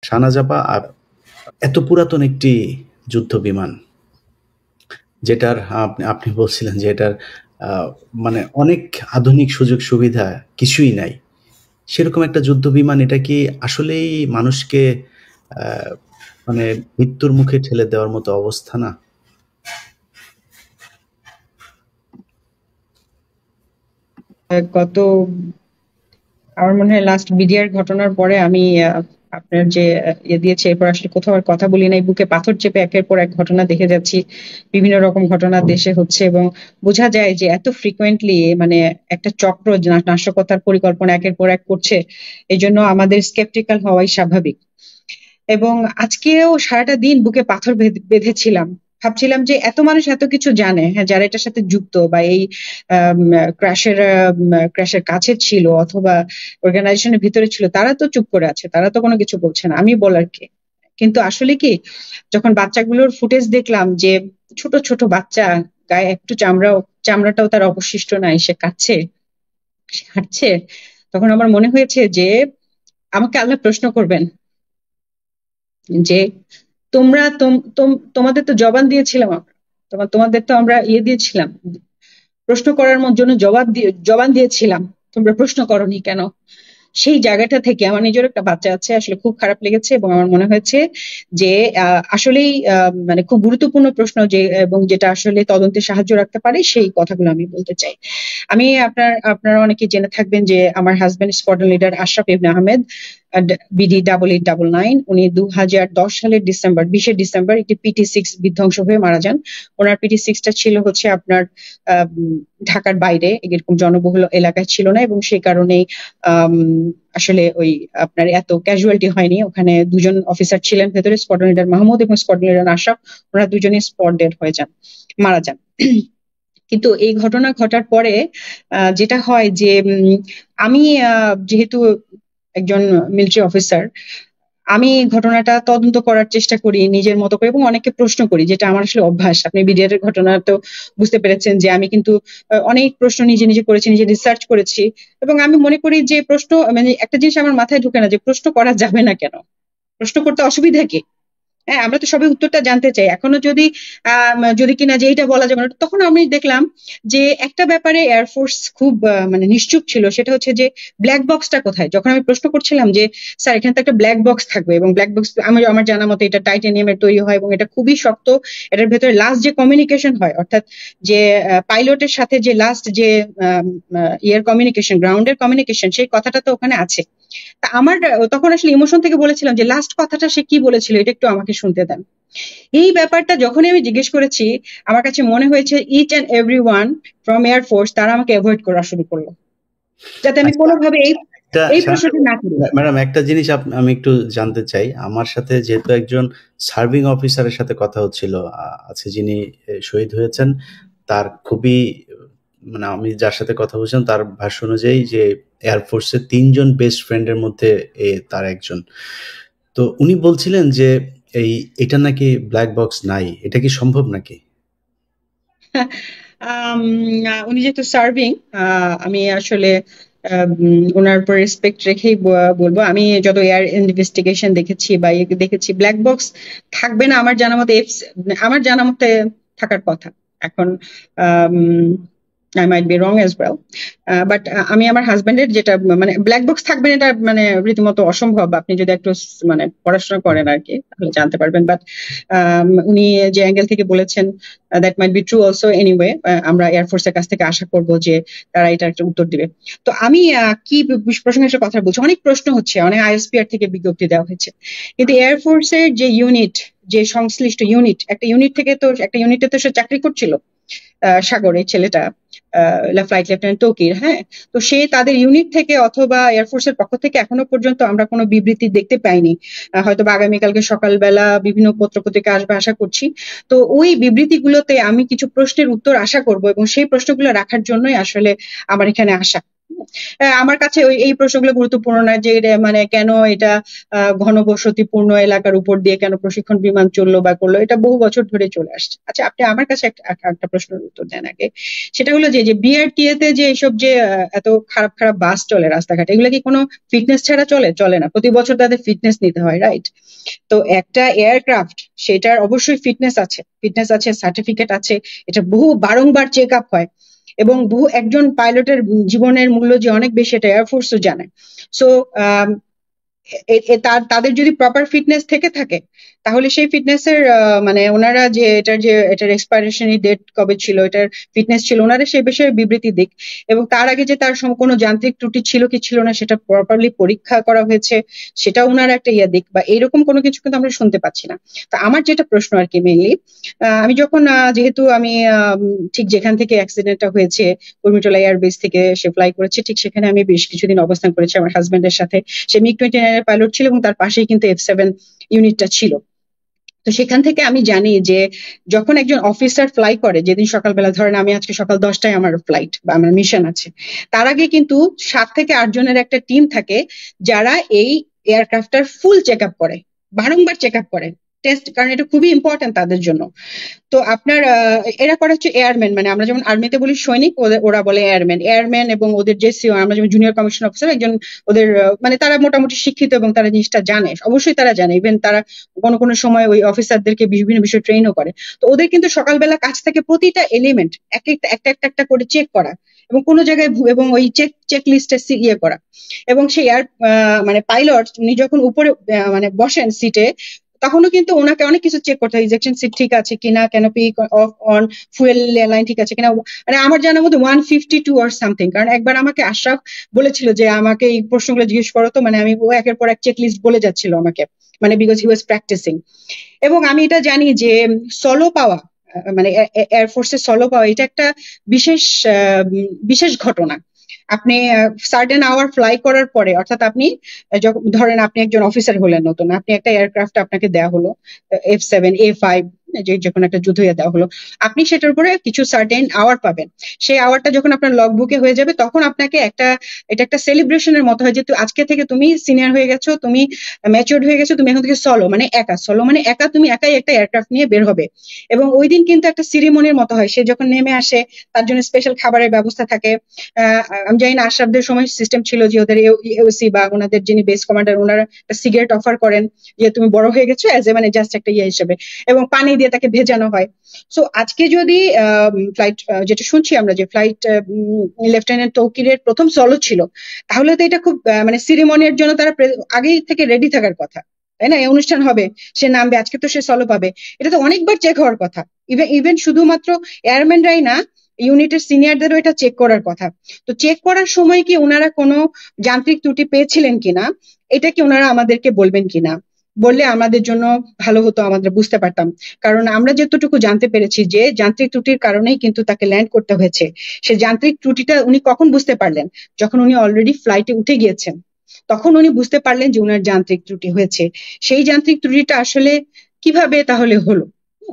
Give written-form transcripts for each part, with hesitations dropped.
শাহনাজাপা এত পুরাতন একটি যুদ্ধ বিমান যেটার আপনি বলছিলেন যে এটার মানে অনেক আধুনিক সুযোগ সুবিধা কিছুই নাই, সেরকম একটা যুদ্ধ বিমান এটা কি আসলেই মানুষকে আহ, মানে মৃত্যুর মুখে ঠেলে দেওয়ার মতো অবস্থা না? গত আমার মনে হয় লাস্ট বিডিআর ঘটনার পরে আমি আপনার যে ইয়ে দিয়েছে এরপর আসলে কোথাও আর কথা বলি নাই, বুকে পাথর চেপে একের পর এক ঘটনা দেখে যাচ্ছি। বিভিন্ন রকম ঘটনা দেশে হচ্ছে এবং বোঝা যায় যে এত ফ্রিকোয়েন্টলি মানে একটা চক্র নাশকতার পরিকল্পনা একের পর এক করছে। এই জন্য আমাদের স্কেপটিক্যাল হওয়াই স্বাভাবিক। এবং আজকেও সারাটা দিন বুকে পাথর বেঁধেছিলাম, ভাবছিলাম যে এত মানুষ এত কিছু জানে, হ্যাঁ, যারা এটার সাথে যুক্ত বা এই ক্র্যাশের ক্র্যাশের কাছে ছিল অথবা অর্গানাইজেশনের ভিতরে ছিল, তারা তো চুপ করে আছে, তারা তো কোনো কিছু বলছে না, আমি বলার কে? কিন্তু আসলে কি, যখন বাচ্চাগুলোর ফুটেজ দেখলাম যে ছোট ছোট বাচ্চা, গায়ে একটু চামড়াটাও তার অবশিষ্ট নাই, সে কাঁদছে, সে হাঁটছে, তখন আমার মনে হয়েছে যে আমাকে আল্লাহ প্রশ্ন করবেন যে তোমরা তোমাদের তো জবান দিয়েছিলাম আমরা, তোমাদের তো আমরা ইয়ে দিয়েছিলাম, প্রশ্ন করার জন্য জবান দিয়েছিলাম, তোমরা প্রশ্ন করোনি কেন? সেই জায়গাটা থেকে আমার নিজের একটা বাচ্চা আছে, আসলে খুব খারাপ লেগেছে এবং আমার মনে হয়েছে যে আসলেই মানে খুব গুরুত্বপূর্ণ প্রশ্ন, যে এবং যেটা আসলে তদন্তে সাহায্য রাখতে পারে, সেই কথাগুলো আমি বলতে চাই। আমি আপনারা অনেকে জেনে থাকবেন যে আমার হাজবেন্ড স্কোয়াড্রন লিডার আশরাফ ইবনে আহমেদ, বিডি 8899, উনি 2010 সালের ডিসেম্বর 20 ডিসেম্বর একটি PT-6 বিধ্বংস হয়ে মারা যান। ওনার PT-6টা ছিল হচ্ছে আপনার ঢাকার বাইরে, এরকম জনবহুল এলাকায় ছিল না এবং সেই কারণেই আসলে ওই আপনার এত ক্যাজুয়ালিটি হয়নি। ওখানে দুজন অফিসার ছিলেন ভেতরে, স্কোয়াড্রন লিডার মাহমুদ এবং স্কোয়াড্রন লিডার আশরাফ, ওনারা দুজনেই স্পট ডেড হয়ে যান, মারা যান। কিন্তু এই ঘটনা ঘটার পরে যেটা হয় যে আমি যেহেতু একজন মিলিটারি অফিসার, আমি ঘটনাটা তদন্ত করার চেষ্টা করি নিজের মতো করে এবং অনেককে প্রশ্ন করি, যেটা আমার আসলে অভ্যাস। আপনি বিডিআর এর ঘটনা তো বুঝতে পেরেছেন যে আমি কিন্তু অনেক প্রশ্ন নিজে নিজে করেছি, নিজে রিসার্চ করেছি এবং আমি মনে করি যে প্রশ্ন মানে একটা জিনিস আমার মাথায় ঢুকে না যে প্রশ্ন করা যাবে না কেন, প্রশ্ন করতে অসুবিধা কি? হ্যাঁ, আমরা তো সবাই উত্তরটা জানতে চাই। এখনো যদি যদি কিনা যে এইটা বলা যাবে না, তখন আমি দেখলাম যে একটা ব্যাপারে এয়ারফোর্স খুব মানে নিশ্চুপ ছিল, সেটা হচ্ছে যে ব্ল্যাক বক্সটা কোথায়। যখন আমি প্রশ্ন করছিলাম যে স্যার এখানে তো একটা ব্ল্যাক বক্স থাকবে এবং ব্ল্যাক বক্স আমার জানা মতো এটা টাইটানিয়ামের তৈরি হয় এবং এটা খুবই শক্ত, এটার ভেতরে লাস্ট যে কমিউনিকেশন হয়, অর্থাৎ যে পাইলটের সাথে যে লাস্ট যে ইয়ার কমিউনিকেশন, গ্রাউন্ডের কমিউনিকেশন, সেই কথাটা তো ওখানে আছে। তা আমার তখন আসলে ইমোশন থেকে বলেছিলাম যে লাস্ট কথাটা সে কি বলেছিল এটা একটু আমাকে শুনতে দেন। এই ব্যাপারটা যখনই আমি জিজ্ঞেস করেছি, আমার কাছে মনে হয়েছে each and every one from air force তারা আমাকে অ্যাভয়েড করা শুরু করলো, যাতে আমি কোনোভাবে এই প্রশ্নটা না করি। ম্যাডাম, একটা জিনিস আমি একটু জানতে চাই। আমার সাথে যেহেতু একজন সার্ভিং অফিসারের সাথে কথা হচ্ছিল, আছে যিনি শহীদ হয়েছেন, তার খুবই মানে আমি যার সাথে কথা বলছিলাম তার ভাষ্য অনুযায়ী যে এয়ারফোর্সের 3 জন বেস্ট ফ্রেন্ডের মধ্যে তার একজন। তো উনি বলছিলেন যে এটা নাকি ব্ল্যাক বক্স নাই, এটা কি সম্ভব নাকি? উনি যেহেতু সার্ভিং, আমি আসলে ওনার উপর রেসপেক্ট রেখেই বলবো। আমি যত এয়ার ইনভেস্টিগেশন দেখেছি বা দেখেছি, ব্ল্যাক বক্স থাকবে না আমার জানা মতে, আমার জানা মতে থাকার কথা। এখন I might be wrong as well. But আমি আমার হাজবেন্ডের যেটা মানে ব্ল্যাক বক্স থাকবে না, এটা মানে রীতিমতো অসম্ভব। আপনি যদি একটু মানে পড়াশোনা করেন আর কি, তাহলে জানতে পারবেন। বাট উনি যে অ্যাঙ্গেল থেকে বলেছেন, that might be true also. Anyway, আমরা এয়ারফোর্সের কাছ থেকে আশা করব যে তারা এটা একটা উত্তর দিবে। তো আমি কি প্রসঙ্গে একটা কথা বলছি, অনেক প্রশ্ন হচ্ছে, অনেক ISPR থেকে বিজ্ঞপ্তি দেওয়া হয়েছে, কিন্তু এয়ারফোর্সের যে ইউনিট, যে সংশ্লিষ্ট ইউনিট, একটা ইউনিট থেকে তো একটা ইউনিটে তো সে চাকরি করছিল, সাগরে ছেলেটা, ফ্লাইট লেফটেন্যান্ট তৌকির। হ্যাঁ, তো সে তাদের ইউনিট থেকে অথবা এয়ারফোর্সের পক্ষ থেকে এখনো পর্যন্ত আমরা কোনো বিবৃতি দেখতে পাইনি। হয়তো বা আগামীকালকে সকালবেলা বিভিন্ন পত্রপত্রিকা আসবে আশা করছি। তো ওই বিবৃতিগুলোতে আমি কিছু প্রশ্নের উত্তর আশা করব এবং সেই প্রশ্নগুলো রাখার জন্যই আসলে আমার এখানে আসা। আমার কাছে এই প্রশ্নগুলো গুরুত্বপূর্ণ না যে মানে কেন এটা ঘনবসতিপূর্ণ এলাকার উপর দিয়ে কেন প্রশিক্ষণ বিমান চললো বা করলো, এটা বহু বছর ধরে চলে আসছে। আচ্ছা, আপনি আমার কাছে একটা প্রশ্নের উত্তর দেন আগে। সেটা হলো যে বিআরটিএ তে যে এইসব যে এত খারাপ খারাপ বাস চলে রাস্তাঘাটে, এগুলো কি কোনো ফিটনেস ছাড়া চলে? চলে না, প্রতি বছর তাদের ফিটনেস নিতে হয়, রাইট? তো একটা এয়ারক্রাফট, সেটার অবশ্যই ফিটনেস আছে, সার্টিফিকেট আছে, এটা বহু বারংবার চেক আপ হয়, এবং বহু একজন পাইলটের জীবনের মূল্য যে অনেক বেশি, এটা এয়ারফোর্সও জানে। সো তাদের যদি প্রপার ফিটনেস থেকে থাকে, তাহলে সেই ফিটনেসের মানে ওনারা যে এটার এক্সপায়ারেশন ডেট কবে ছিল, এটার ফিটনেস ছিল, ওনারা সেই বিষয়ে বিবৃতি দিক, এবং তার আগে যে তার কোনো যান্ত্রিক ত্রুটি ছিল কি ছিল না সেটা প্রপারলি পরীক্ষা করা হয়েছে, সেটা ওনারা একটা দিক, বা এরকম কোনো কিছু কিন্তু আমরা শুনতে পাচ্ছি না। তো আমার যেটা প্রশ্ন আর কি মেইনলি, আমি যখন যেহেতু আমি ঠিক যেখান থেকে অ্যাক্সিডেন্টটা হয়েছে, কুর্মিটোলা এয়ারবেস থেকে সে ফ্লাই করেছে, ঠিক সেখানে আমি বেশ কিছুদিন অবস্থান করেছি আমার হাজবেন্ডের সাথে। সে MiG-29 এর পাইলট ছিল এবং তার পাশেই কিন্তু F-7 ইউনিটটা ছিল। তো সেখান থেকে আমি জানি যে যখন একজন অফিসার ফ্লাই করে, যেদিন সকালবেলা, ধরেন আমি আজকে সকাল 10টায় আমার ফ্লাইট বা আমার মিশন আছে, তার আগে কিন্তু 7 থেকে 8 জনের একটা টিম থাকে যারা এই এয়ারক্রাফটটার ফুল চেক আপ করে, বারংবার চেক আপ করে, টেস্ট, কারণ এটা খুবই ইম্পর্টেন্ট তাদের জন্য। তো আপনার এরা করা হচ্ছে এয়ারম্যান, মানে আমরা যেমন আর্মিতে বলি সৈনিক, ওরা বলে এয়ারম্যান, এবং ওদের যে সিও, আমরা যেমন জুনিয়র কমিশন অফিসার, একজন ওদের মানে তারা মোটামুটি শিক্ষিত এবং তারা জিনিসটা জানে, অবশ্যই তারা জানে, ইভেন তারা কোনো কোনো সময় ওই অফিসারদেরকে বিভিন্ন বিষয় ট্রেনও করে। তো ওদের কিন্তু সকালবেলা কাজ থাকে প্রতিটা এলিমেন্ট একটা করে চেক করা, এবং কোনো জায়গায় এবং ওই চেক লিস্টে করা, এবং সেই মানে পাইলট উনি যখন উপরে মানে বসেন সিটে, তখনও কিন্তু ওনাকে অনেক কিছু চেক করতে হয়, ইজেকশন সিট ঠিক আছে কিনা, canopy of on, fuel line ঠিক আছে কিনা, মানে আমার জানার মধ্যে 152 অর সামথিং। কারণ একবার আমাকে আশরাফ বলেছিল যে আমাকে এই প্রশ্নগুলো জিজ্ঞেস করো, তো মানে আমি ও একের পর এক চেক লিস্ট বলে যাচ্ছিল আমাকে, মানে বিকজ হি ওয়াজ প্র্যাকটিসিং। এবং আমি এটা জানি যে সলো পাওয়া, মানে এয়ারফোর্সের সলো পাওয়া, এটা একটা বিশেষ বিশেষ ঘটনা। আপনি সার্টেন আওয়ার ফ্লাই করার পরে, অর্থাৎ আপনি যখন ধরেন আপনি একজন অফিসার হলেন নতুন, আপনি একটা এয়ারক্রাফট আপনাকে দেওয়া হলো, F-7 A-5, যে কোনো একটা যুদ্ধ দেওয়া হলো, আপনি সেটার উপরে কিছু সার্টেন আওয়ার পাবেন। সেই আওয়ারটা যখন আপনার লগ বুকে হয়ে যাবে, তখন আপনাকে এটা একটা সেলিব্রেশনের মতো হয় যে আজকে থেকে তুমি সিনিয়র হয়ে গেছো, তুমি ম্যাচিউরড হয়ে গেছো, তুমি এখন থেকে সলো মানে একা, তুমি একাই একটা এয়ারক্রাফট নিয়ে বের হবে। এবং ওই দিন কিন্তু একটা সিরিমনির মতো হয়, সে যখন নেমে আসে তার জন্য স্পেশাল খাবারের ব্যবস্থা থাকে। আমি জানি না আশরাফদের সময় সিস্টেম ছিল যে ওদের এওসি বা ওনাদের যিনি বেস কমান্ডার, ওনারা একটা সিগারেট অফার করেন যে তুমি বড় হয়ে গেছো, এজ এ মানে জাস্ট একটা হিসেবে, এবং পানি দিয়ে তাকে ভেজানো হয়। সো আজকে যদি ফ্লাইট, যেটা শুনছি আমরা যে ফ্লাইট লেফটেন্যান্ট তৌকিরের প্রথম সলো ছিল, তাহলে তো এটা খুব মানে সিরিমনির জন্য তারা আগেই থেকে রেডি থাকার কথা, তাই না? এই অনুষ্ঠান হবে, সে নামবে, আজকে তো সে সলো পাবে, এটা তো অনেকবার চেক হওয়ার কথা। ইভেন শুধুমাত্র এয়ারম্যানরাই না, ইউনিটের সিনিয়রদেরও এটা চেক করার কথা। তো চেক করার সময় কি ওনারা কোনো যান্ত্রিক ত্রুটি পেয়েছিলেন কিনা, এটা কি ওনারা আমাদেরকে বলবেন কিনা? বললে আমাদের জন্য ভালো হতো, আমাদের বুঝতে পারতাম। কারণ আমরা যতটুকু জানতে পেরেছি যে যান্ত্রিক ত্রুটির কারণেই কিন্তু তাকে ল্যান্ড করতে হয়েছে। সে যান্ত্রিক ত্রুটিটা উনি কখন বুঝতে পারলেন? যখন উনি অলরেডি ফ্লাইটে উঠে গিয়েছেন, তখন উনি বুঝতে পারলেন যে উনার যান্ত্রিক ত্রুটি হয়েছে। সেই যান্ত্রিক ত্রুটিটা আসলে কিভাবে তাহলে হলো,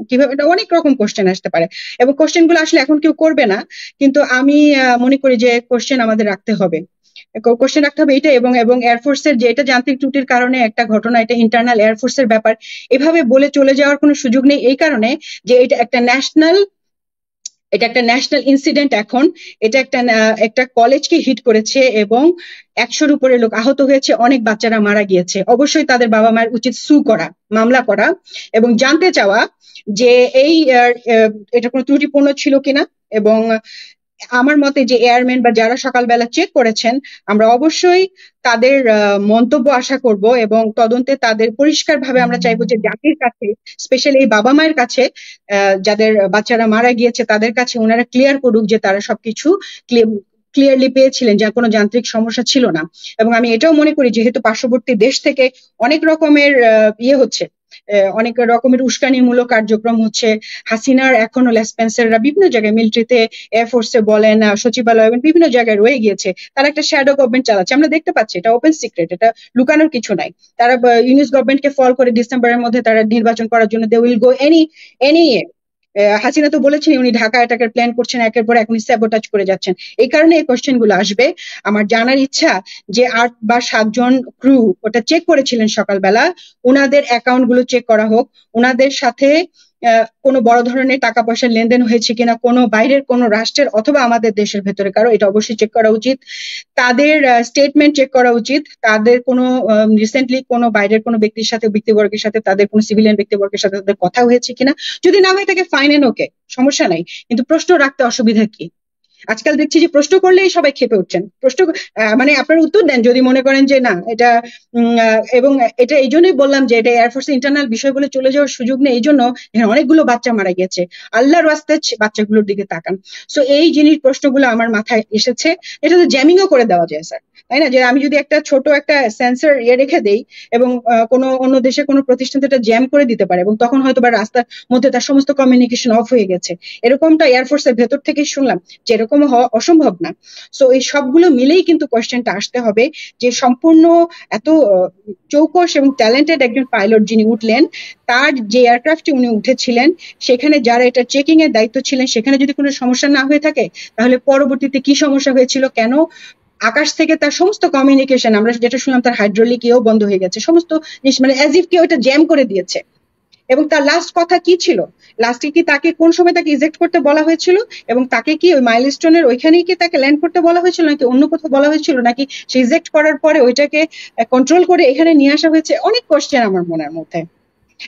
কিভাবে, এটা অনেক রকম কোশ্চেন আসতে পারে, এবং কোশ্চেন গুলো আসলে এখন কেউ করবে না, কিন্তু আমি মনে করি যে কোশ্চেন আমাদের রাখতে হবে, কোশ্চেন রাখতে হবে এটা। এবং এবং এয়ারফোর্সের যে এটা যান্ত্রিক ত্রুটির কারণে একটা ঘটনা, এটা ইন্টারনাল এয়ারফোর্সের ব্যাপার, এভাবে বলে চলে যাওয়ার কোনো সুযোগ নেই, এই কারণে যে এটা একটা ন্যাশনাল ইনসিডেন্ট। এখন এটা একটা কলেজকে হিট করেছে এবং 100-র উপরে লোক আহত হয়েছে, অনেক বাচ্চারা মারা গিয়েছে। অবশ্যই তাদের বাবা মায়ের উচিত করা, মামলা করা, এবং জানতে চাওয়া যে এটা কোনো ত্রুটিপূর্ণ ছিল কিনা। এবং আমার মতে যে এয়ারম্যান বা যারা সকালবেলা চেক করেছেন, আমরা অবশ্যই তাদের মন্তব্য আশা করব, এবং তদন্তে তাদের পরিষ্কারভাবে আমরা চাইবো যে জাতির কাছে, স্পেশালি এই বাবা মায়ের কাছে, যাদের বাচ্চারা মারা গিয়েছে, তাদের কাছে ওনারা ক্লিয়ার করুক যে তারা সবকিছু ক্লিয়ারলি পেয়েছিলেন, যার কোনো যান্ত্রিক সমস্যা ছিল না। এবং আমি এটাও মনে করি, যেহেতু পার্শ্ববর্তী দেশ থেকে অনেক রকমের হচ্ছে, অনেক রকমের উস্কানিমূলক কার্যক্রম হচ্ছে, হাসিনার এখনো লেসপেন্সাররা বিভিন্ন জায়গায়, মিলিটারিতে, এয়ারফোর্সে বলেন, সচিবালয়, বিভিন্ন জায়গায় রয়ে গিয়েছে, তারা একটা শ্যাডো গভর্নমেন্ট চালাচ্ছে, আমরা দেখতে পাচ্ছি, এটা ওপেন সিক্রেট, এটা লুকানোর কিছু নাই। তারা ইউনিস গভর্নমেন্টকে ফল করে ডিসেম্বরের মধ্যে তারা নির্বাচন করার জন্য they will go any Hasina তো বলেছেন উনি ঢাকা অ্যাটাকের প্ল্যান করছেন, একের পর এক উনি স্যাবোটাজ করে যাচ্ছেন। এই কারণে এই কোশ্চেন গুলো আসবে। আমার জানার ইচ্ছা যে ৮ বা ৭ জন ক্রু ওটা চেক করেছিলেন সকালবেলা, ওনাদের অ্যাকাউন্ট গুলো চেক করা হোক, ওনাদের সাথে কোনো বড় ধরনের টাকা পয়সার লেনদেন হয়েছে কিনা কোনো বাইরের কোনো রাষ্ট্রের অথবা আমাদের দেশের ভেতরে কারো, এটা অবশ্যই চেক করা উচিত। তাদের স্টেটমেন্ট চেক করা উচিত, তাদের কোনো রিসেন্টলি কোনো বাইরের কোনো ব্যক্তির সাথে, ব্যক্তিবর্গের সাথে, তাদের কোনো সিভিলিয়ান ব্যক্তিবর্গের সাথে তাদের কথা হয়েছে কিনা। যদি না হয়ে থাকে ফাইন এন্ড ওকে, সমস্যা নাই, কিন্তু প্রশ্ন রাখতে অসুবিধা কি? আজকাল দেখছি যে প্রশ্ন করলেই সবাই ক্ষেপে উঠছেন। প্রশ্ন মানে আপনার উত্তর দেন যদি মনে করেন যে না এটা এবং এটা এই জন্যই বললাম যে এটা এয়ারফোর্সের ইন্টারনাল বিষয় বলে চলে যাওয়ার সুযোগ নেই। এই জন্য এখানে অনেকগুলো বাচ্চা মারা গেছে, আল্লাহর রাস্তে বাচ্চাগুলোর দিকে তাকান। সো এই জিনিস প্রশ্নগুলো আমার মাথায় এসেছে। এটা তো জ্যামিংও করে দেওয়া যায় স্যার, তাই না? যে আমি যদি একটা ছোট একটা সেন্সর রেখে দেই এবং কোনো অন্য দেশে কোনো প্রতিষ্ঠান এটা জ্যাম করে দিতে পারে এবং তখন হয়তো বা রাস্তার মধ্যে তার সমস্ত কমিউনিকেশন অফ হয়ে গেছে, এরকমটা এয়ারফোর্সের ভেতর থেকে শুনলাম যে এরকম হওয়া অসম্ভব না। সো এই সবগুলো মিলেই কিন্তু কোয়েশ্চেনটা আসতে হবে যে সম্পূর্ণ এত চৌকস এবং ট্যালেন্টেড একজন পাইলট যিনি উঠলেন, তার যে এয়ারক্রাফটে উনি উঠেছিলেন সেখানে যারা এটা চেকিং এর দায়িত্ব ছিলেন সেখানে যদি কোনো সমস্যা না হয়ে থাকে তাহলে পরবর্তীতে কি সমস্যা হয়েছিল, কেন আকাশ থেকে তার সমস্ত কমিউনিকেশন, আমরা যেটা শুনলাম তার হাইড্রোলিক ইয়েও বন্ধ হয়ে গেছে, সমস্ত জিনিস মানে অ্যাজ ইফ কেউ এটা জ্যাম করে দিয়েছে। এবং তার লাস্ট কথা কি ছিল, লাস্টে কি তাকে কোন সময় তাকে ইজেক্ট করতে বলা হয়েছিল এবং তাকে কি ওই মাইলস্টোনের ওইখানেই কি তাকে ল্যান্ড করতে বলা হয়েছিল নাকি অন্য কোথাও বলা হয়েছিল, নাকি সে ইজেক্ট করার পরে ওইটাকে কন্ট্রোল করে এখানে নিয়ে আসা হয়েছে? অনেক কোশ্চেন আমার মনের মধ্যে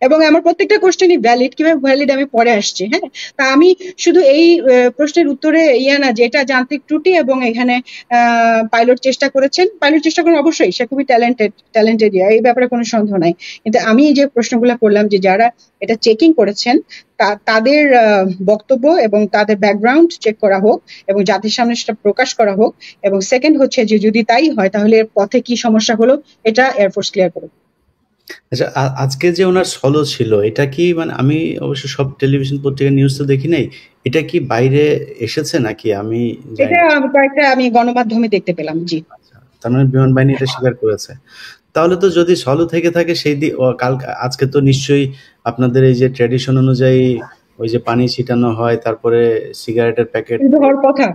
এবং আমার প্রত্যেকটা কোশ্চেনই ভ্যালিড, কিভাবে ভ্যালিড আমি পরে আসছি। হ্যাঁ, তা আমি শুধু এই প্রশ্নের উত্তরে না যে এটা যান্ত্রিক ত্রুটি এবং এখানে পাইলট চেষ্টা করেছেন, পাইলট চেষ্টা করেন অবশ্যই, সে খুবই ট্যালেন্টেড এই ব্যাপারে কোনো সন্দেহ নাই। কিন্তু আমি যে প্রশ্নগুলো করলাম যে যারা এটা চেকিং করেছেন তাদের বক্তব্য এবং তাদের ব্যাকগ্রাউন্ড চেক করা হোক এবং জাতির সামনে সেটা প্রকাশ করা হোক। এবং সেকেন্ড হচ্ছে যে যদি তাই হয় তাহলে এর পথে কি সমস্যা হলো এটা এয়ারফোর্স ক্লিয়ার করুক। আচ্ছা, আজকে যে ওনার সলো ছিল এটা কি মানে আমি অবশ্য সব টেলিভিশন পত্রিকা নিউজ তো দেখি নাই, এটা কি বাইরে এসেছে নাকি? আমি জানি এটা কয়েকটা আমি গণমাধ্যমে দেখতে পেলাম। জি, তার মানে বিমান বাহিনী এটা স্বীকার করেছে। তাহলে তো যদি সলো থেকে থাকে সেই কাল আজকে তো নিশ্চয়ই আপনাদের এই যে ট্র্যাডিশন অনুযায়ী ওই যে পানি ছিটানো হয়, তারপরে সিগারেটের প্যাকেট, হওয়ার কথা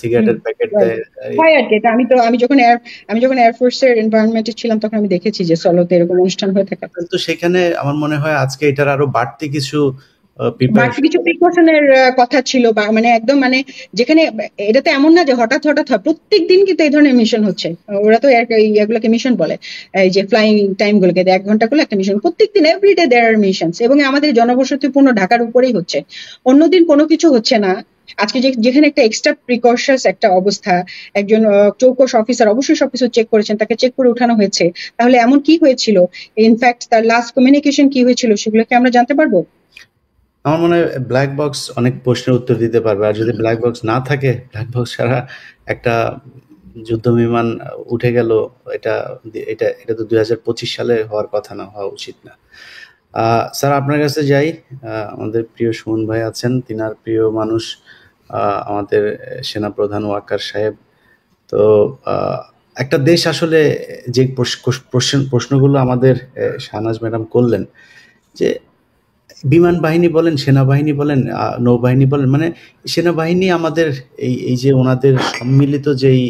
সিগারেটের প্যাকেট দেয়। হয় আর কি। এটা আমি যখন এয়ারফোর্সের এনভায়রনমেন্টে ছিলাম তখন আমি দেখেছি যে সলোতে এরকম অনুষ্ঠান হয়ে থাকে। তো সেখানে আমার মনে হয় আজকে এটার আরো বাড়তি কিছু বাড়তি কিছু প্রিকশনের কথা ছিল, বা মানে একদম মানে যেখানে এটা তো এমন না যে হঠাৎ হঠাৎ হয়, প্রত্যেকদিন কিন্তু এই ধরনের মিশন হচ্ছে। ওরা তো এগুলোকে মিশন বলে, এই যে ফ্লাইং টাইম গুলোকে 1 ঘন্টা করে একটা মিশন, প্রত্যেকদিন এভরিডে দেয়ার আর মিশনস এবং আমাদের জনবসতিপূর্ণ ঢাকার উপরেই হচ্ছে, অন্যদিন কোনো কিছু হচ্ছে না। আজকে যেখানে একটা এক্সট্রা প্রিকশনস একটা অবস্থা, একজন চৌকস অফিসার অবশ্যই সবকিছু চেক করেছেন, তাকে চেক করে উঠানো হয়েছে, তাহলে এমন কি হয়েছিল, ইনফ্যাক্ট তার লাস্ট কমিউনিকেশন কি হয়েছিল সেগুলো কি আমরা জানতে পারবো? আমার মনে হয় ব্ল্যাক বক্স অনেক প্রশ্নের উত্তর দিতে পারবে। আর যদি ব্ল্যাক বক্স না থাকে, ব্ল্যাক বক্স ছাড়া একটা যুদ্ধ বিমান উঠে গেল, এটা এটা এটা তো 2025 সালে হওয়ার কথা না, হওয়া উচিত না। স্যার আপনার কাছে যাই। আমাদের প্রিয় সুমন ভাই আছেন, তিনার প্রিয় মানুষ আমাদের সেনাপ্রধান ওয়াকার সাহেব। তো একটা দেশ আসলে যে প্রশ্নগুলো আমাদের শাহনাজ ম্যাডাম করলেন, যে বিমান বাহিনী বলেন, সেনাবাহিনী বলেন, নৌবাহিনী বলেন, মানে সেনাবাহিনী আমাদের এই যে ওনাদের সম্মিলিত যেই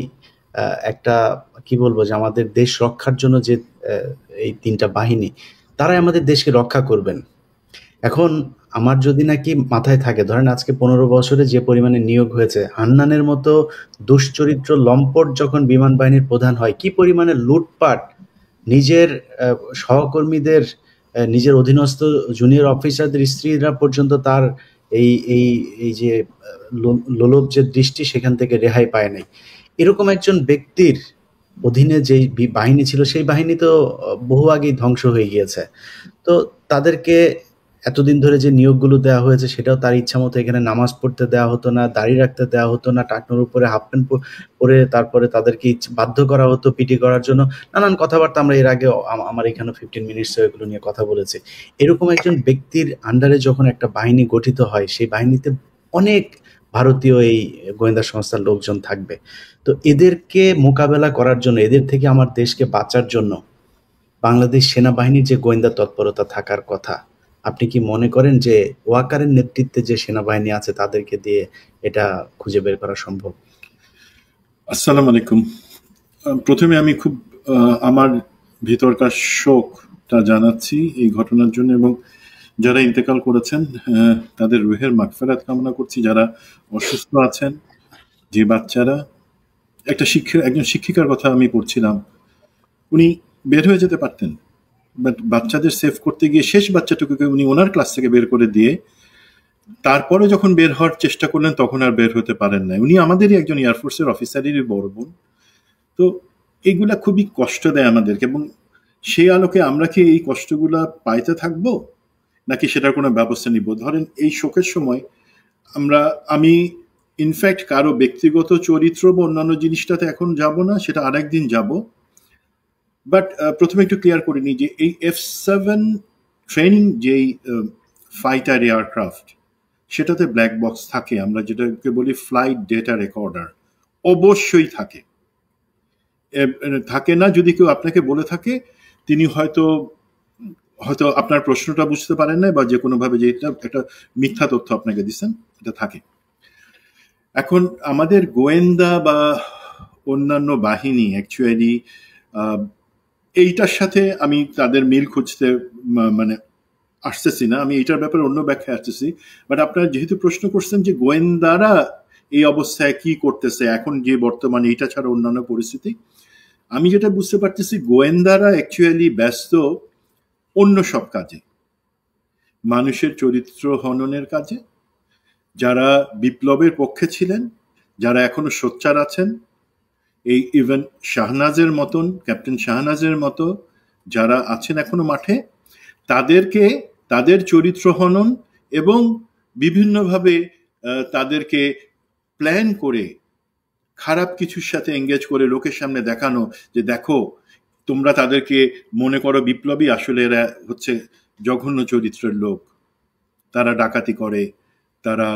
একটা কি বলবো যে আমাদের দেশ রক্ষার জন্য যে এই 3টা বাহিনী, তারাই আমাদের দেশকে রক্ষা করবেন। এখন আমার যদি নাকি মাথায় থাকে, ধরেন আজকে 15 বছরে যে পরিমাণে নিয়োগ হয়েছে, হান্নানের মতো দুশ্চরিত্র লম্পট যখন বিমান বাহিনীর প্রধান হয়, কি পরিমাণে লুটপাট, নিজের সহকর্মীদের, নিজের অধীনস্থ জুনিয়র অফিসারদের স্ত্রীরা পর্যন্ত তার এই এই এই যে লোলুপ যে দৃষ্টি, সেখান থেকে রেহাই পায় নাই। এরকম একজন ব্যক্তির অধীনে যেই বাহিনী ছিল, সেই বাহিনী তো বহু আগেই ধ্বংস হয়ে গিয়েছে। তো তাদেরকে এতদিন ধরে যে নিয়োগগুলো দেওয়া হয়েছে, সেটাও তার ইচ্ছা মতো এখানে নামাজ পড়তে দেওয়া হতো না, দাড়ি রাখতে দেওয়া হতো না, টাকনোর উপরে হাফ প্যান্ট পরে তারপরে তাদেরকে বাধ্য করা হতো পিটি করার জন্য। নানান কথাবার্তা আমরা এর আগে আমার এখানে 15 মিনিটস এগুলো নিয়ে কথা বলেছি। এরকম একজন ব্যক্তির আন্ডারে যখন একটা বাহিনী গঠিত হয়, সেই বাহিনীতে অনেক ভারতীয় এই গোয়েন্দা সংস্থার লোকজন থাকবে। তো এদেরকে মোকাবেলা করার জন্য, এদের থেকে আমার দেশকে বাঁচার জন্য বাংলাদেশ সেনাবাহিনীর যে গোয়েন্দা তৎপরতা থাকার কথা, আপনি কি মনে করেন যে ওয়াকারের নেতৃত্বে যে সেনাবাহিনী আছে তাদেরকে দিয়ে এটা খুঁজে বের করা সম্ভব? আসসালামু আলাইকুম। প্রথমে আমি খুব আমার ভিতরকার শোকটা জানাচ্ছি এই ঘটনার জন্য, এবং যারা ইন্তেকাল করেছেন তাদের রুহের মাগফিরাত কামনা করছি। যারা অসুস্থ আছেন, যে বাচ্চারা, একজন শিক্ষিকার কথা আমি পড়ছিলাম, উনি বের হয়ে যেতে পারতেন, বাট বাচ্চাদের সেভ করতে গিয়ে শেষ বাচ্চাটুকুকে উনি ওনার ক্লাস থেকে বের করে দিয়ে তারপরে যখন বের হওয়ার চেষ্টা করলেন তখন আর বের হতে পারেন না। উনি আমাদেরই একজন এয়ারফোর্সের অফিসারেরই বড় বোন। তো এগুলা খুবই কষ্ট দেয় আমাদেরকে, এবং সেই আলোকে আমরা কি এই কষ্টগুলা পাইতে থাকবো নাকি সেটার কোনো ব্যবস্থা নিব? ধরেন এই শোকের সময় আমি ইনফ্যাক্ট কারো ব্যক্তিগত চরিত্র বা অন্যান্য জিনিসটাতে এখন যাব না, সেটা আরেকদিন যাব। বাট প্রথমে একটু ক্লিয়ার করে নিই যে এই F7 ট্রেনিং যেই ফাইটার এয়ারক্রাফট, সেটাতে ব্ল্যাক বক্স থাকে, আমরা যেটাকে বলি ফ্লাইট ডেটা রেকর্ডার, অবশ্যই থাকে। থাকে না যদি কেউ আপনাকে বলে থাকে, তিনি হয়তো আপনার প্রশ্নটা বুঝতে পারেন না, বা যে কোনোভাবে যে এটা একটা মিথ্যা তথ্য আপনাকে দিচ্ছেন, এটা থাকে। এখন আমাদের গোয়েন্দা বা অন্যান্য বাহিনী অ্যাকচুয়ালি এইটার সাথে আমি তাদের মিল খুঁজতে মানে আসতেছি না, আমি এইটার ব্যাপারে অন্য ব্যাখ্যা আসতেছি। বাট আপনারা যেহেতু প্রশ্ন করছেন যে গোয়েন্দারা এই অবস্থায় কি করতেছে এখন, যে বর্তমানে এইটা ছাড়া অন্যান্য পরিস্থিতি, আমি যেটা বুঝতে পারতেছি গোয়েন্দারা অ্যাকচুয়ালি ব্যস্ত অন্য সব কাজে, মানুষের চরিত্র হননের কাজে। যারা বিপ্লবের পক্ষে ছিলেন, যারা এখনো সোচ্চার আছেন, এই ইভেন শাহনাজের মতন, ক্যাপ্টেন শাহনাজের মতো যারা আছেন এখনো মাঠে, তাদেরকে তাদের চরিত্র হনন এবং বিভিন্নভাবে তাদেরকে প্ল্যান করে খারাপ কিছুর সাথে এঙ্গেজ করে লোকের সামনে দেখানো যে দেখো তোমরা তাদেরকে মনে করো বিপ্লবী, আসলে এরা হচ্ছে জঘন্য চরিত্রের লোক, তারা ডাকাতি করে, তারা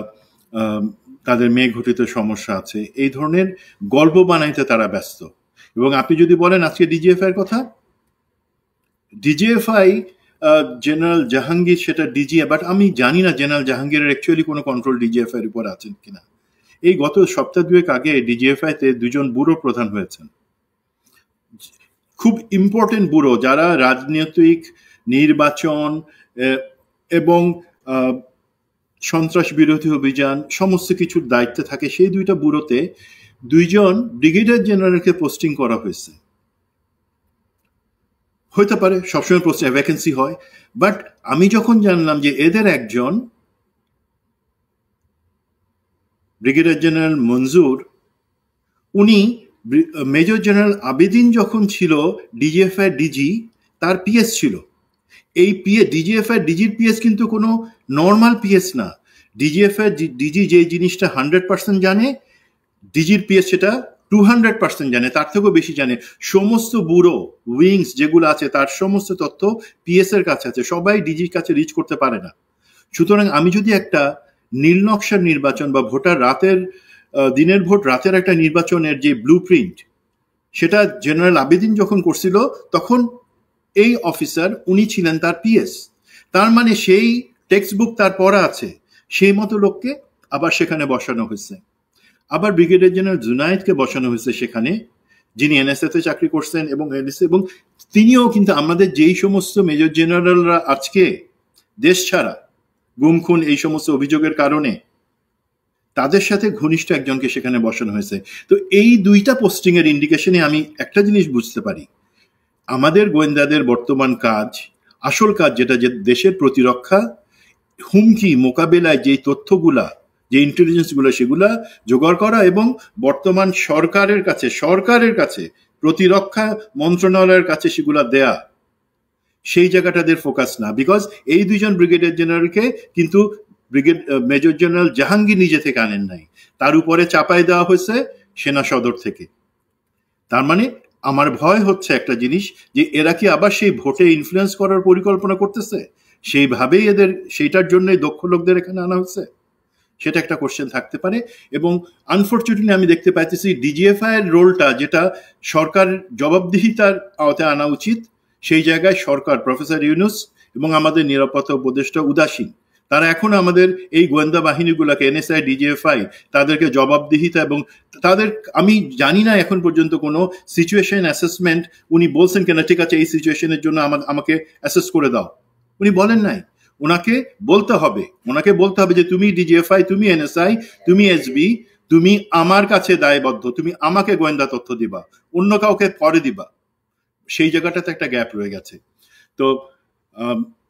তাদের মেয়ে ঘটিত সমস্যা আছে, এই ধরনের গল্প বানাইতে তারা ব্যস্ত। এবং আপনি যদি বলেন আজকে ডিজিএফআই এর কথা, ডিজিএফআই জেনারেল জাহাঙ্গীর সেটা ডিজি, বাট আমি জানি না জেনারেল জাহাঙ্গীরের অ্যাকচুয়ালি কোনো কন্ট্রোল ডিজিএফআই এর উপর আছেন কিনা। এই গত সপ্তাহ দুয়েক আগে ডিজিএফআই তে দুজন ব্যুরো প্রধান হয়েছেন, খুব ইম্পর্টেন্ট ব্যুরো, যারা রাজনৈতিক, নির্বাচন এবং সন্ত্রাস বিরোধী অভিযান সমস্ত কিছুর দায়িত্বে থাকে। সেই দুইটা ব্যুরোতে দুইজন ব্রিগেডিয়ার জেনারেলকে পোস্টিং করা হয়েছে। হইতে পারে সবসময় পোস্টে ভ্যাকেন্সি হয়, বাট আমি যখন জানলাম যে এদের একজন ব্রিগেডিয়ার জেনারেল মঞ্জুর, উনি মেজর জেনারেল আবেদিন যখন ছিল ডিজিএফআই ডিজি, তার পিএস ছিল। এই ডিজিএফআই ডিজির পিএস কিন্তু কোনো নর্মাল পিএস না। ডিজিএফআই ডিজি যে জিনিসটা 100% জানে, ডিজির পিএস সেটা 200% জানে, তার থেকেও বেশি জানে। সমস্ত ব্যুরো উইংস যেগুলো আছে তার সমস্ত তথ্য পিএস এর কাছে আছে, সবাই ডিজির কাছে রিচ করতে পারে না। সুতরাং আমি যদি একটা নীল নকশার নির্বাচন বা ভোটার রাতের দিনের ভোট রাতের একটা নির্বাচনের যে ব্লু প্রিন্ট, সেটা জেনারেল আবেদিন যখন করছিল তখন এই অফিসার উনি ছিলেন তার পিএস। তার মানে সেই টেক্সট বুক তার পড়া আছে, সেই মতো লোককে আবার সেখানে বসানো হয়েছে। আবার ব্রিগেডিয়ার জেনারেল জুনায়েদকে বসানো হয়েছে সেখানে, যিনি এনএসএ তে চাকরি করছেন, এবং এবং তিনিও কিন্তু আমাদের যেই সমস্ত মেজর জেনারেলরা আজকে দেশ ছাড়া, গুম খুন এই সমস্ত অভিযোগের কারণে, তাদের সাথে ঘনিষ্ঠ একজনকে সেখানে বসানো হয়েছে। তো এই দুইটা পোস্টিং এর ইন্ডিকেশনে আমি একটা জিনিস বুঝতে পারি, আমাদের গোয়েন্দাদের বর্তমান কাজ, আসল কাজ যেটা, যে দেশের প্রতিরক্ষা, হুমকি মোকাবেলায় যে তথ্যগুলা, যে ইন্টেলিজেন্সগুলো, সেগুলা জোগাড় করা এবং বর্তমান সরকারের কাছে প্রতিরক্ষা মন্ত্রণালয়ের কাছে সেগুলা দেয়া, সেই জায়গাটাদের ফোকাস না। বিকজ এই দুইজন ব্রিগেডিয়ার জেনারেলকে কিন্তু মেজর জেনারেল জাহাঙ্গীর নিজে থেকে আনেন নাই, তার উপরে চাপাই দেওয়া হয়েছে সেনা সদর থেকে। তার মানে আমার ভয় হচ্ছে একটা জিনিস, যে এরা কি আবার সেই ভোটে ইনফ্লুয়েন্স করার পরিকল্পনা করতেছে, সেইভাবেই এদের সেইটার জন্যই দক্ষ লোকদের এখানে আনা হচ্ছে, সেটা একটা কোশ্চেন থাকতে পারে। এবং আনফর্চুনেটলি আমি দেখতে পাইতেছি ডিজিএফআই এর রোলটা, যেটা সরকার জবাবদিহিতার আওতায় আনা উচিত, সেই জায়গায় সরকার, প্রফেসর ইউনুস এবং আমাদের নিরাপত্তা উপদেষ্টা উদাসীন। তারা এখন আমাদের এই গোয়েন্দা বাহিনীগুলোকে এনএসআই, ডিজিএফআই তাদেরকে জবাবদিহিতা এবং তাদের আমি জানি না এখন পর্যন্ত কোনো সিচুয়েশন অ্যাসেসমেন্ট উনি বলছেন কেনা, ঠিক আছে এই সিচুয়েশনের জন্য আমাকে অ্যাসেস করে দাও, উনি বলেন নাই। ওনাকে বলতে হবে যে তুমি ডিজিএফআই, তুমি এনএসআই, তুমি এসবি, তুমি আমার কাছে দায়বদ্ধ, তুমি আমাকে গোয়েন্দা তথ্য দিবা, অন্য কাউকে পরে দিবা। সেই জায়গাটাতে একটা গ্যাপ রয়ে গেছে। তো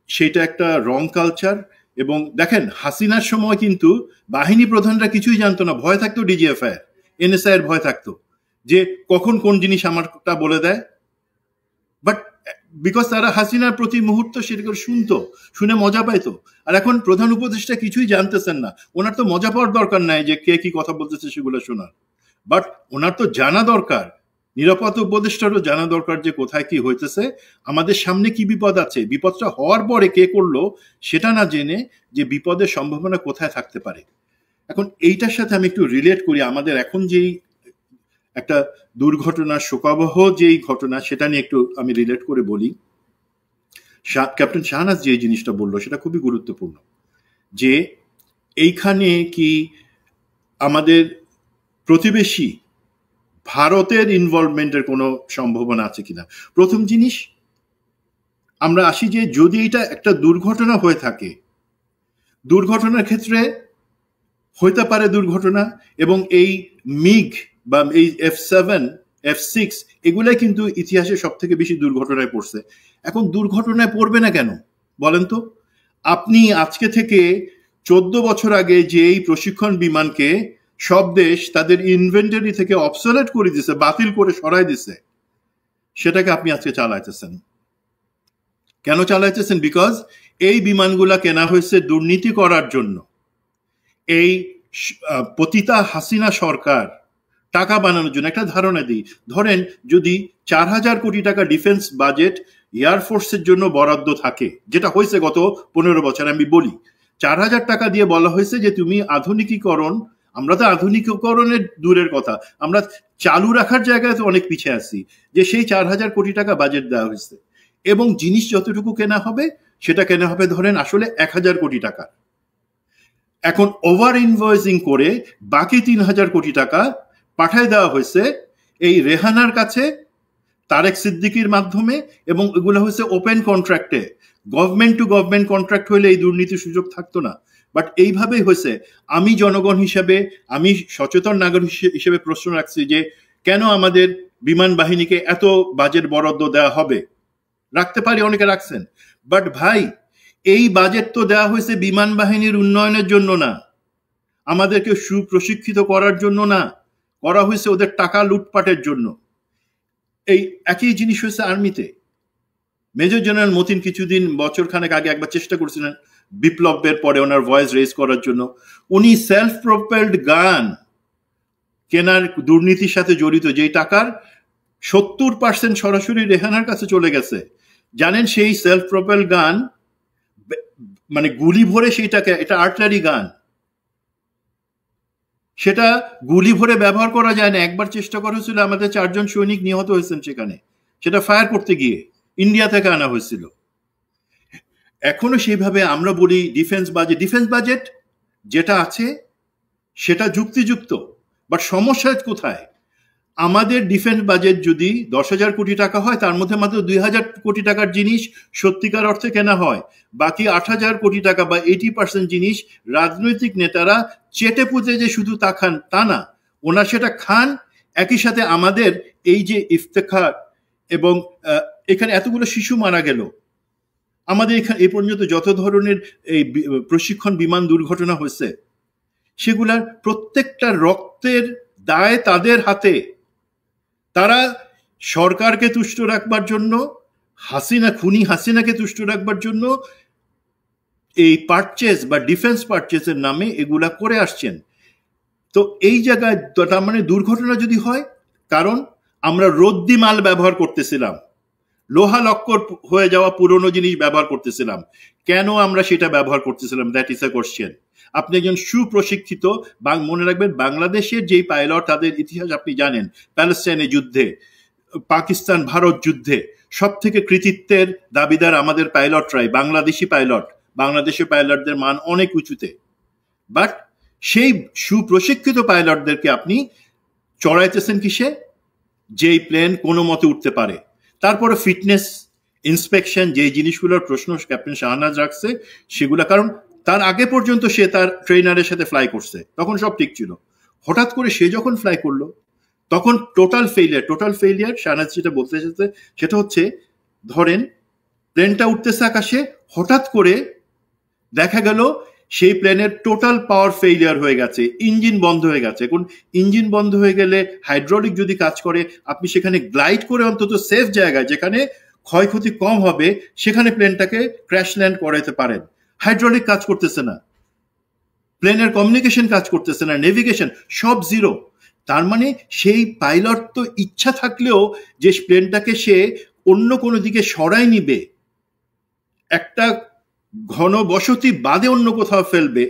সেইটা একটা রং কালচার। এবং দেখেন হাসিনার সময় কিন্তু বাহিনী প্রধানরা কিছুই জানতো না, ভয় থাকতো ডিজিএফআই এনএসআই এর ভয় থাকতো যে কখন কোন জিনিস আমারটা বলে দেয়। বাট বিকজ তারা হাসিনার প্রতি মুহূর্ত সেটা শুনে মজা পাইতো। আর এখন প্রধান উপদেষ্টা কিছুই জানতেছেন না, ওনার তো মজা পাওয়ার দরকার নাই যে কে কি কথা বলতেছে সেগুলো শোনার, বাট ওনার তো জানা দরকার, নিরাপত্তা উপদেষ্টারও জানা দরকার যে কোথায় কি হইতেছে, আমাদের সামনে কি বিপদ আছে, বিপদটা হওয়ার পরে কে করলো সেটা না জেনে যে বিপদের সম্ভাবনা কোথায় থাকতে পারে। এখন এইটার সাথে আমি একটু রিলেট করি, আমাদের এখন যেই একটা দুর্ঘটনা, শোকাবহ যেই ঘটনা, সেটা নিয়ে একটু আমি রিলেট করে বলি। ক্যাপ্টেন শাহনাজ যে জিনিসটা বললো সেটা খুবই গুরুত্বপূর্ণ, যে এইখানে কি আমাদের প্রতিবেশী ভারতের ইনভলভমেন্টের কোনো সম্ভাবনা আছে কিনা। প্রথম জিনিস আমরা আসি যে যদি এটা একটা দুর্ঘটনা হয়ে থাকে, দুর্ঘটনার ক্ষেত্রে হইতে পারে দুর্ঘটনা, এবং এই মিগ বা এই F7, F6 এগুলাই কিন্তু ইতিহাসে সব থেকে বেশি দুর্ঘটনায় পড়ছে। এখন দুর্ঘটনায় পড়বে না কেন বলেন তো? আপনি আজকে থেকে 14 বছর আগে যে এই প্রশিক্ষণ বিমানকে সব দেশ তাদের ইনভেন্টরি থেকে অবসলেট করে দিছে, বাতিল করে সরাই দিছে, সেটাকে আপনি আজকে চালাইতেছেন। কেন চালাইতেছেন? বিকজ এই বিমানগুলা কেনা হয়েছে দুর্নীতি করার জন্য। এই পতিতা হাসিনা সরকার টাকা বানানোর জন্য। একটা ধারণা দিই, ধরেন যদি 4,000 কোটি টাকা ডিফেন্স বাজেট এয়ারফোর্সের জন্য বরাদ্দ থাকে, যেটা হয়েছে গত 15 বছর, আমি বলি 4,000 টাকা দিয়ে বলা হয়েছে যে তুমি আধুনিকীকরণ, আমরা তো আধুনিকীকরণের দূরের কথা, আমরা চালু রাখার জায়গায় তো অনেক পিছিয়ে আছি, যে সেই 4,000 কোটি টাকা বাজেট দেওয়া হয়েছে এবং জিনিস যতটুকু কেনা হবে সেটা কেনা হবে ধরেন আসলে 1,000 কোটি টাকা। এখন ওভার ইনভয়েসিং করে বাকি 3,000 কোটি টাকা পাঠায় দেওয়া হয়েছে এই রেহানার কাছে তারেক সিদ্দিকীর মাধ্যমে, এবং এগুলো হয়েছে ওপেন কন্ট্রাক্টে। গভর্নমেন্ট টু গভর্নমেন্ট কন্ট্রাক্ট হইলে এই দুর্নীতির সুযোগ থাকতো না, বাট এইভাবেই হয়েছে। আমি জনগণ হিসেবে, আমি সচেতন নাগরিক হিসেবে প্রশ্ন রাখছি যে কেন আমাদের বিমান বাহিনীকে এত বাজেট বরাদ্দ দেওয়া হবে? রাখতে পারি, অনেকে রাখছেন, বাট ভাই এই বাজেট তো দেওয়া হয়েছে বিমান বাহিনীর উন্নয়নের জন্য না, আমাদেরকে সুপ্রশিক্ষিত করার জন্য না, করা হয়েছে ওদের টাকা লুটপাটের জন্য। এই একই জিনিস হয়েছে আর্মিতে। মেজর জেনারেল মতিন কিছুদিন বছরখানেক আগে একবার চেষ্টা করছিলেন বিপ্লবের পরে ওনার ভয়েস রেজ করার জন্য। উনি সেলফ প্রোপেলড গান কেনার দুর্নীতির সাথে জড়িত, যেই টাকার 70% সরাসরি রেহানার কাছে চলে গেছে। জানেন সেই সেলফ প্রোপেলড গান মানে গুলি ভরে সেইটাকে, এটা আর্টিলারি গান, সেটা গুলি ভরে ব্যবহার করা যায় না। একবার চেষ্টা করা হয়েছিল, আমাদের 4 জন সৈনিক নিহত হয়েছেন সেখানে, সেটা ফায়ার করতে গিয়ে ইন্ডিয়া থেকে আনা হয়েছিল। এখনো সেইভাবে আমরা বলি ডিফেন্স বাজেট যেটা আছে সেটা যুক্তিযুক্ত, বাট সমস্যা কোথায়? আমাদের ডিফেন্স বাজেট যদি 10,000 কোটি টাকা হয়, তার মধ্যে মাত্র 2,000 কোটি টাকার জিনিস সত্যিকার অর্থে কেনা হয়। বাকি 8,000 কোটি টাকা বা 80% জিনিস রাজনৈতিক নেতারা চেটে পুঁতে যে শুধু তা খান তা না, ওনারা সেটা খান। একই সাথে আমাদের এই যে ইফতেখার, এবং এখানে এতগুলো শিশু মারা গেল, আমাদের এখানে এই পর্যন্ত যত ধরনের এই প্রশিক্ষণ বিমান দুর্ঘটনা হয়েছে, সেগুলার প্রত্যেকটা রক্তের দায় তাদের হাতে। তারা সরকারকে তুষ্ট রাখবার জন্য, খুনি হাসিনাকে তুষ্ট রাখবার জন্য এই পারচেজ বা ডিফেন্স পারচেজের নামে এগুলা করে আসছেন। তো এই জায়গায় তার মানে দুর্ঘটনা যদি হয়, কারণ আমরা রদ্দি মাল ব্যবহার করতেছিলাম, লোহা লক্কর হয়ে যাওয়া পুরনো জিনিস ব্যবহার করতেছিলাম। কেন আমরা সেটা ব্যবহার করতেছিলাম? That is a question. আপনি একজন সুপ্রশিক্ষিত, মনে রাখবেন বাংলাদেশের যেই পাইলট, তাদের ইতিহাস আপনি জানেন, প্যালেস্টাইনের যুদ্ধে পাকিস্তান ভারত যুদ্ধে সব থেকে কৃতিত্বের দাবিদার আমাদের পাইলটরাই, বাংলাদেশি পাইলটদের মান অনেক উঁচুতে। বাট সেই সুপ্রশিক্ষিত পাইলটদেরকে আপনি চড়াইতেছেন কিসে? যেই প্লেন কোনো মতে উঠতে পারে। তারপরে ফিটনেস ইন্সপেকশন, যেই জিনিসগুলোর প্রশ্ন ক্যাপ্টেন শাহনাজ রাখছে সেগুলা, কারণ তার আগে পর্যন্ত সে তার ট্রেনারের সাথে ফ্লাই করছে, তখন সব ঠিক ছিল। হঠাৎ করে সে যখন ফ্লাই করলো তখন টোটাল ফেইলিয়ার। শাহনাজ যেটা বলতে এসেছে সেটা হচ্ছে, ধরেন প্লেনটা উঠতেছে আকাশে, হঠাৎ করে দেখা গেল সেই প্লেনের টোটাল পাওয়ার ফেইলিয়ার হয়ে গেছে, ইঞ্জিন বন্ধ হয়ে গেছে। এখন ইঞ্জিন বন্ধ হয়ে গেলে হাইড্রোলিক যদি কাজ করে, আপনি সেখানে গ্লাইড করে অন্তত সেফ জায়গায় যেখানে ক্ষয়ক্ষতি কম হবে সেখানে প্লেনটাকে ক্র্যাশ ল্যান্ড করাইতে পারেন। হাইড্রোলিক কাজ করতেছে না, প্লেনের কমিউনিকেশন কাজ করতেছে না, নেভিগেশন সব জিরো। তার মানে সেই পাইলট তো ইচ্ছা থাকলেও যে প্লেনটাকে সে অন্য কোনো দিকে সরাই নিবে, একটা ঘন বসতি বাদে অন্য কোথাও ফেলবে,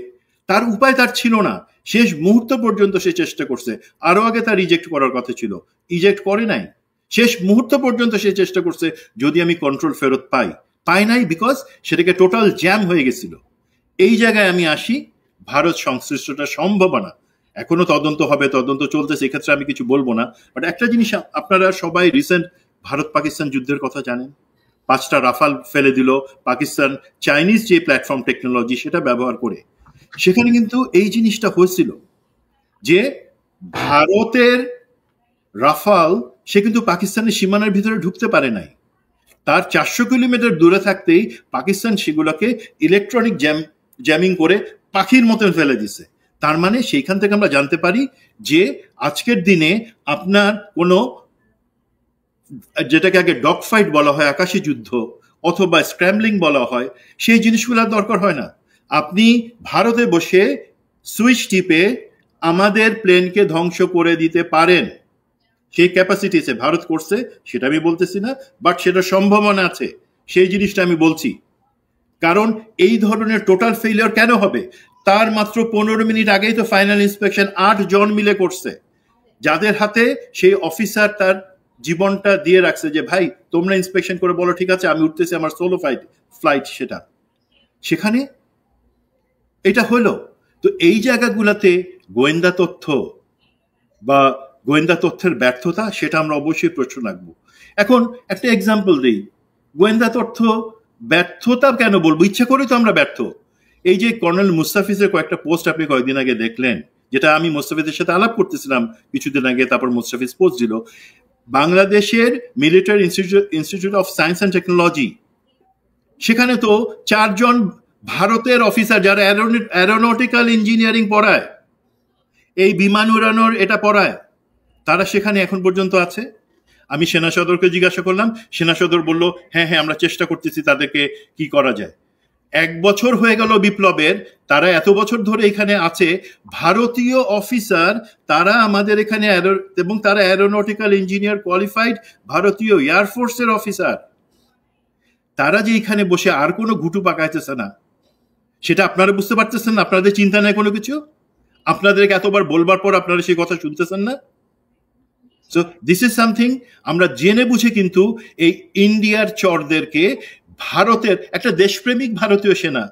তার উপায় তার ছিল না। শেষ মুহূর্ত পর্যন্ত সে চেষ্টা করছে, আরো আগে তার ইজেক্ট করার কথা ছিল, ইজেক্ট করে নাই। শেষ মুহূর্ত পর্যন্ত সে চেষ্টা করছে যদি আমি কন্ট্রোল ফেরত পাই নাই, বিকজ সেটাকে টোটাল জ্যাম হয়ে গেছিল। এই জায়গায় আমি আসি, ভারত সংশ্লিষ্টটা সম্ভাবনা এখনো তদন্ত হবে, তদন্ত চলতেছে, এক্ষেত্রে আমি কিছু বলবো না। বাট একটা জিনিস, আপনারা সবাই রিসেন্ট ভারত পাকিস্তান যুদ্ধের কথা জানেন, 5টা রাফাল ফেলে দিল পাকিস্তান, চাইনিজ যে প্ল্যাটফর্ম টেকনোলজি সেটা ব্যবহার করে। সেখানে কিন্তু এই জিনিসটা হয়েছিল যে ভারতের রাফাল সে কিন্তু পাকিস্তানের সীমানার ভিতরে ঢুকতে পারে নাই, তার 400 কিলোমিটার দূরে থাকতেই পাকিস্তান সেগুলোকে ইলেকট্রনিক জ্যামিং করে পাখির মতন ফেলে দিছে। তার মানে সেইখান থেকে আমরা জানতে পারি যে আজকের দিনে আপনার কোনো, যেটাকে আগে ডগ ফাইট বলা হয়, আকাশী যুদ্ধ অথবা স্ক্র্যাম্বলিং বলা হয়, সেই জিনিসগুলোর দরকার হয় না। আপনি ভারতে বসে সুইচ টিপে আমাদের প্লেনকে ধ্বংস করে দিতে পারেন, সেই ক্যাপাসিটি আছে। ভারত করছে সেটা আমি বলতেছি না, বাট সেটা সম্ভাবনা আছে, সেই জিনিসটা আমি বলছি। কারণ এই ধরনের টোটাল ফেলিয়ার কেন হবে? তার মাত্র 15 মিনিট আগেই তো ফাইনাল ইন্সপেকশন 8 জন মিলে করছে, যাদের হাতে সেই অফিসার তার জীবনটা দিয়ে রাখছে যে ভাই তোমরা ইন্সপেকশন করে বলো ঠিক আছে আমি উঠতেছি, আমার সোলো ফ্লাইট সেটা। সেখানে এটা হলো। তো এই জায়গাগুলোতে গোয়েন্দা তথ্য বা গোয়েন্দা তথ্যের ব্যর্থতা, সেটা আমরা অবশ্যই প্রশ্ন রাখবো। এখন একটা এক্সাম্পল দিই, গোয়েন্দা তথ্য ব্যর্থতা কেন বলবো? ইচ্ছা করে তো আমরা ব্যর্থ। এই যে কর্নেল মুস্তাফিজের কয়েকটা পোস্ট আপনি কয়েকদিন আগে দেখলেন, যেটা আমি মুস্তাফিজের সাথে আলাপ করতেছিলাম কিছুদিন আগে, তারপর মুস্তাফিজ পোস্ট দিল, বাংলাদেশের military institute of science and technology, সেখানে তো 4 জন ভারতের অফিসার যারা অ্যারোনটিক্যাল ইঞ্জিনিয়ারিং পড়ায়, এই বিমান উড়ানোর এটা পড়ায়, তারা সেখানে এখন পর্যন্ত আছে। আমি সেনা সদরকে জিজ্ঞাসা করলাম, সেনা সদর বলল হ্যাঁ আমরা চেষ্টা করতেছি তাদেরকে কি করা যায়। 1 বছর হয়ে গেল বিপ্লবের, তারা এত বছর ধরে এখানে আছে, ভারতীয় অফিসার, তারা আমাদের এখানে, এবং তারা অ্যারোনটিক্যাল ইঞ্জিনিয়ার কোয়ালিফাইড ভারতীয় এয়ারফোর্সের অফিসার, তারা যে এখানে বসে আর কোনো ঘুটু পাকাইতেছে না, সেটা আপনারা বুঝতে পারতেছেন না? আপনাদের চিন্তা নেই কোনো কিছু? আপনাদেরকে এতবার বলবার পর আপনারা সেই কথা শুনতেছেন না? সো দিস ইজ সামথিং আমরা জেনে বুঝে কিন্তু এই ইন্ডিয়ার চরদেরকে, ভারতের একটা দেশপ্রেমিক ভারতীয় সেনা,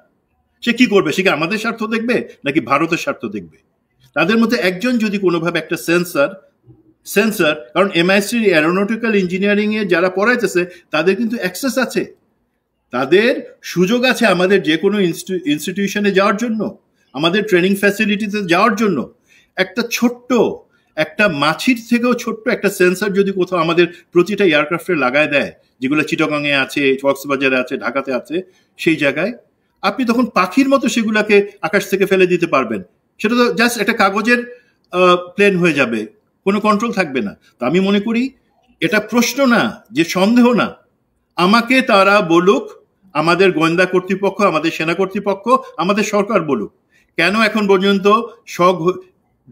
সে কি করবে? সে কি আমাদের স্বার্থ দেখবে নাকি ভারতের স্বার্থ দেখবে? তাদের মধ্যে একজন যদি কোনোভাবে একটা সেন্সার, কারণ এমআইসি অ্যারোনটিক্যাল ইঞ্জিনিয়ারিং এ যারা পড়াইতেছে তাদের কিন্তু অ্যাক্সেস আছে, তাদের সুযোগ আছে আমাদের যে কোনো ইনস্টিটিউশনে যাওয়ার জন্য, আমাদের ট্রেনিং ফ্যাসিলিটিতে যাওয়ার জন্য। একটা মাছির থেকেও ছোট্ট একটা সেন্সার যদি কোথাও আমাদের প্রতিটা এয়ারক্রাফটে লাগায় দেয়, যেগুলো চিটাগাংয়ে আছে, কক্সবাজারে আছে, ঢাকাতে আছে, সেই জায়গায় আপনি তখন পাখির মতো সেগুলাকে আকাশ থেকে ফেলে দিতে পারবেন। সেটা তো জাস্ট একটা কাগজের প্লেন হয়ে যাবে, কোনো কন্ট্রোল থাকবে না। তো আমি মনে করি এটা প্রশ্ন না, যে সন্দেহ না, আমাকে তারা বলুক, আমাদের গোয়েন্দা কর্তৃপক্ষ, আমাদের সেনা কর্তৃপক্ষ, আমাদের সরকার বলুক, কেন এখন পর্যন্ত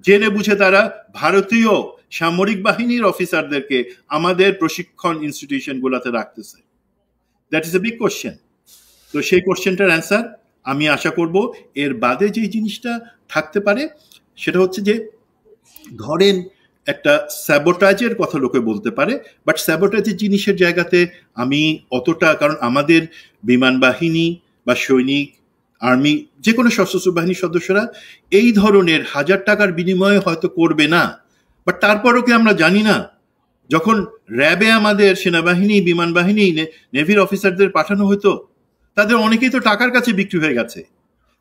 জেনে বুঝে তারা ভারতীয় সামরিক বাহিনীর অফিসারদেরকে আমাদের প্রশিক্ষণ ইনস্টিটিউশনগুলোতে রাখতেছে? That is a big question. তো সেই কোশ্চেনটার অ্যান্সার আমি আশা করব। এর বাদে যে জিনিসটা থাকতে পারে সেটা হচ্ছে যে, ধরেন একটা স্যাবোটাজের কথা লোকে বলতে পারে, বাট স্যাবোটাজের জিনিসের জায়গাতে আমি অতটা, কারণ আমাদের বিমান বাহিনী বা সৈনিক, আর্মি, যে কোনো সশস্ত্র বাহিনীর সদস্যরা এই ধরনের 1000 টাকার বিনিময়ে হয়তো করবে না, বাট তারপরও কি আমরা জানি না যখন র্যাবে আমাদের সেনাবাহিনী, বিমান বাহিনী, নেভির অফিসারদের পাঠানো হতো, তাদের অনেকেই তো টাকার কাছে বিক্রি হয়ে গেছে।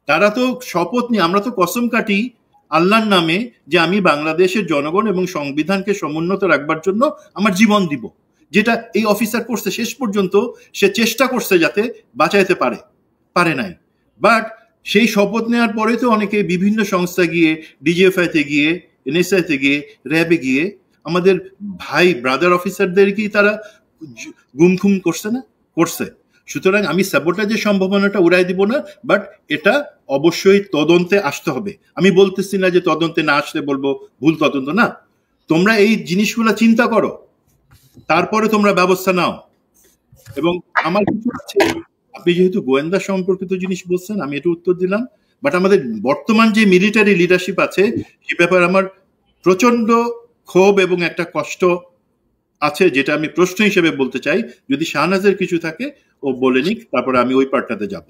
তারা তো শপথ নিয়ে, আমরা তো কসম কাটি আল্লাহর নামে যে আমি বাংলাদেশের জনগণ এবং সংবিধানকে সমুন্নত রাখবার জন্য আমার জীবন দিব, যেটা এই অফিসার করছে। শেষ পর্যন্ত সে চেষ্টা করছে যাতে বাঁচাইতে পারে নাই। বাট সেই শপথ নেওয়ার পরে তো অনেকে বিভিন্ন সংস্থা গিয়ে, ডিজিএফআইতে গিয়ে, এনএসআইতে গিয়ে, র্যাবে গিয়ে আমাদের ভাই ব্রাদার অফিসারদেরকেই তারা গুম করছে। সুতরাং আমি স্যাবোটাজের সম্ভাবনাটা উড়াই দিব না, বাট এটা অবশ্যই তদন্তে আসতে হবে। আমি বলতেছি না যে তদন্তে না আসলে বলবো ভুল তদন্ত, না। তোমরা এই জিনিসগুলো চিন্তা করো, তারপরে তোমরা ব্যবস্থা নাও। এবং আমার কিছু আছে, আপনি যেহেতু গোয়েন্দা সম্পর্কিত জিনিস বলছেন, আমি এটা উত্তর দিলাম, বাট আমাদের বর্তমান যে মিলিটারি লিডারশিপ আছে সে ব্যাপারে আমার প্রচন্ড ক্ষোভ এবং একটা কষ্ট আছে, যেটা আমি প্রশ্ন হিসেবে বলতে চাই। যদি শাহনাজের কিছু থাকে ও বলে নিক, তারপরে আমি ওই পার্টটাতে যাব।